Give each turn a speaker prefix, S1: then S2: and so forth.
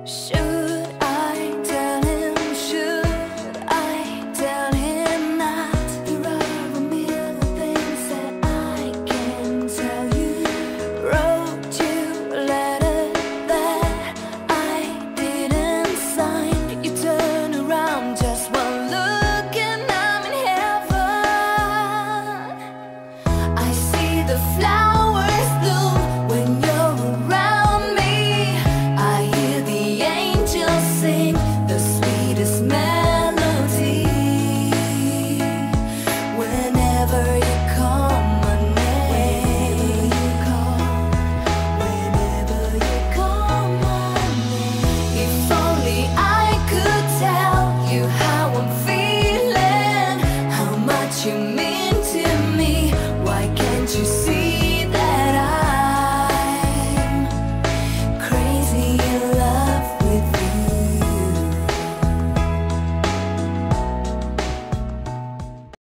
S1: Should I tell him? Should I tell him not? There are a million things that I can tell you. Wrote you a letter that I didn't sign. You turn around just one look and I'm in heaven. I